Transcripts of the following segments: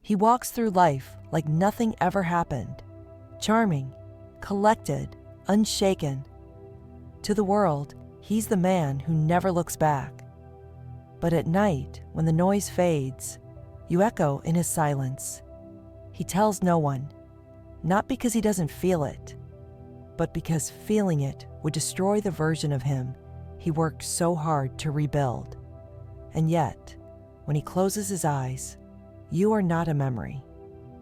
He walks through life like nothing ever happened, charming, collected, unshaken. To the world, he's the man who never looks back. But at night, when the noise fades, you echo in his silence. He tells no one, not because he doesn't feel it, but because feeling it would destroy the version of him he worked so hard to rebuild. And yet, when he closes his eyes, you are not a memory.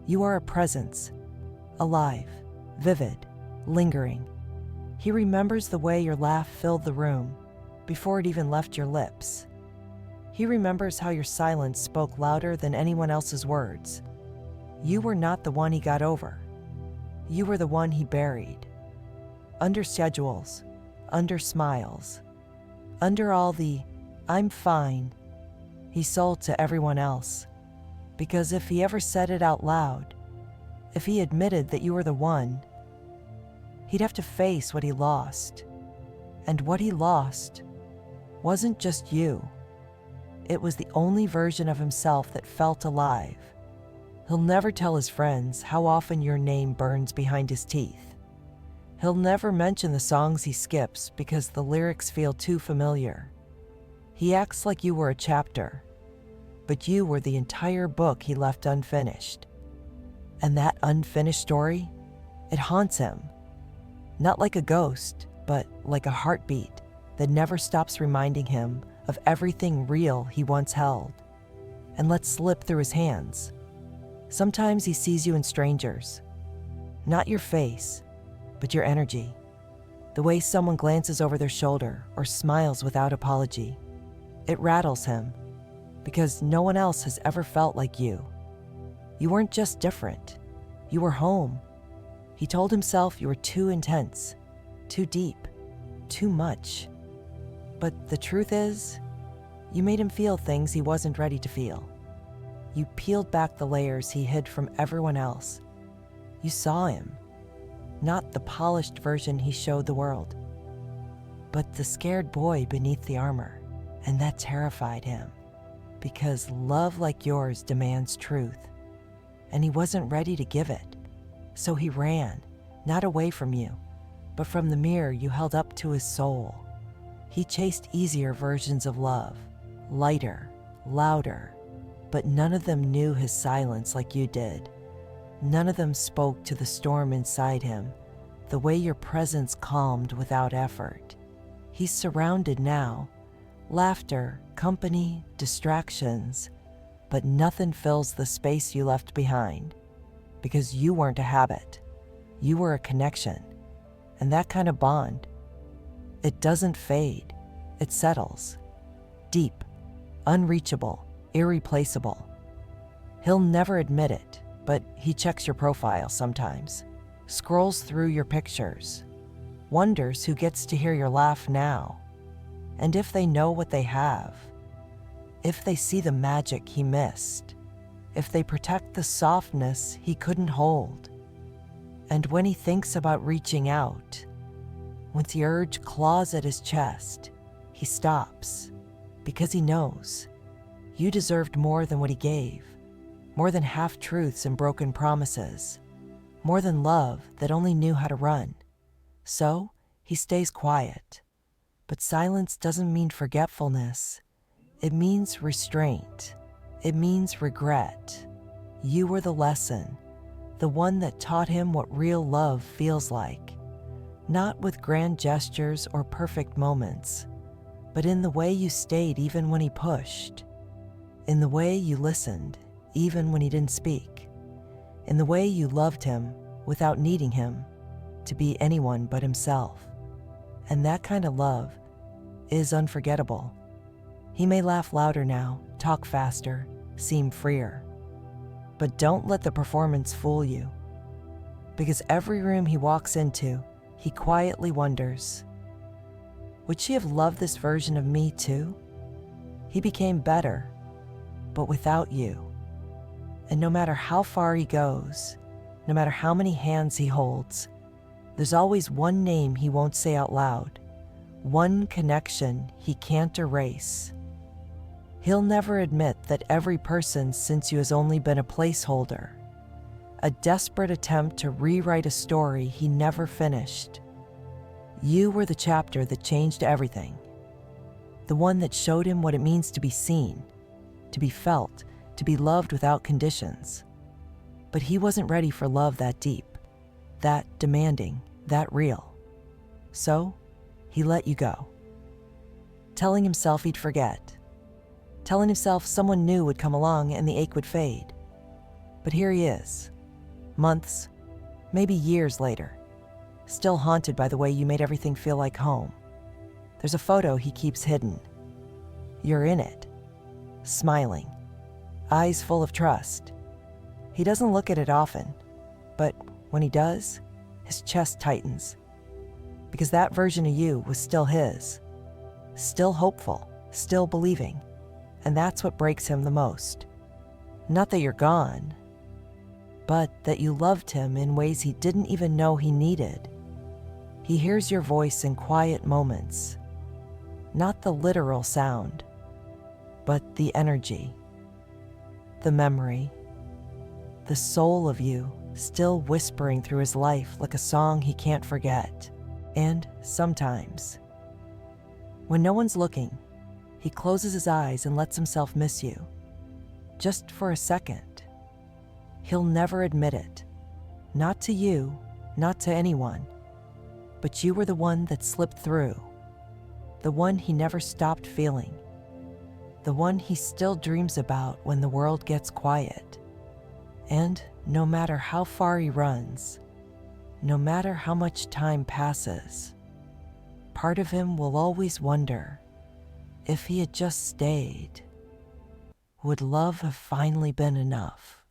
You are a presence, alive, vivid, lingering. He remembers the way your laugh filled the room before it even left your lips. He remembers how your silence spoke louder than anyone else's words. You were not the one he got over. You were the one he buried. Under schedules, under smiles, under all the "I'm fine" he sold to everyone else. Because if he ever said it out loud, if he admitted that you were the one, he'd have to face what he lost. And what he lost wasn't just you. It was the only version of himself that felt alive. He'll never tell his friends how often your name burns behind his teeth. He'll never mention the songs he skips because the lyrics feel too familiar. He acts like you were a chapter, but you were the entire book he left unfinished. And that unfinished story, it haunts him. Not like a ghost, but like a heartbeat that never stops reminding him of everything real he once held and let slip through his hands. Sometimes he sees you in strangers, not your face, but your energy, the way someone glances over their shoulder or smiles without apology. It rattles him because no one else has ever felt like you. You weren't just different, you were home. He told himself you were too intense, too deep, too much. But the truth is, you made him feel things he wasn't ready to feel. You peeled back the layers he hid from everyone else. You saw him, not the polished version he showed the world, but the scared boy beneath the armor, and that terrified him, because love like yours demands truth, and he wasn't ready to give it. So he ran, not away from you, but from the mirror you held up to his soul. He chased easier versions of love, lighter, louder, but none of them knew his silence like you did. None of them spoke to the storm inside him, the way your presence calmed without effort. He's surrounded now. Laughter, company, distractions, but nothing fills the space you left behind. Because you weren't a habit. You were a connection. And that kind of bond, it doesn't fade. It settles. Deep, unreachable, irreplaceable. He'll never admit it, but he checks your profile sometimes, scrolls through your pictures, wonders who gets to hear your laugh now, and if they know what they have, if they see the magic he missed, if they protect the softness he couldn't hold. And when he thinks about reaching out, when the urge claws at his chest, he stops, because he knows you deserved more than what he gave, more than half-truths and broken promises, more than love that only knew how to run. So he stays quiet. But silence doesn't mean forgetfulness. It means restraint. It means regret. You were the lesson, the one that taught him what real love feels like, not with grand gestures or perfect moments, but in the way you stayed even when he pushed, in the way you listened even when he didn't speak, in the way you loved him without needing him to be anyone but himself. And that kind of love is unforgettable. He may laugh louder now, talk faster, seem freer. But don't let the performance fool you. Because every room he walks into, he quietly wonders, would she have loved this version of me too? He became better, but without you. And no matter how far he goes, no matter how many hands he holds, there's always one name he won't say out loud, one connection he can't erase. He'll never admit that every person since you has only been a placeholder, a desperate attempt to rewrite a story he never finished. You were the chapter that changed everything, the one that showed him what it means to be seen, to be felt, to be loved without conditions. But he wasn't ready for love that deep, that demanding, that real. So, he let you go, telling himself he'd forget, telling himself someone new would come along and the ache would fade. But here he is, months, maybe years later, still haunted by the way you made everything feel like home. There's a photo he keeps hidden. You're in it, smiling, eyes full of trust. He doesn't look at it often, but when he does, his chest tightens. Because that version of you was still his, still hopeful, still believing. And that's what breaks him the most. Not that you're gone, but that you loved him in ways he didn't even know he needed. He hears your voice in quiet moments, not the literal sound, but the energy, the memory, the soul of you still whispering through his life like a song he can't forget. And sometimes, when no one's looking, he closes his eyes and lets himself miss you, just for a second. He'll never admit it, not to you, not to anyone, but you were the one that slipped through, the one he never stopped feeling, the one he still dreams about when the world gets quiet. And no matter how far he runs, no matter how much time passes, part of him will always wonder, if he had just stayed, would love have finally been enough?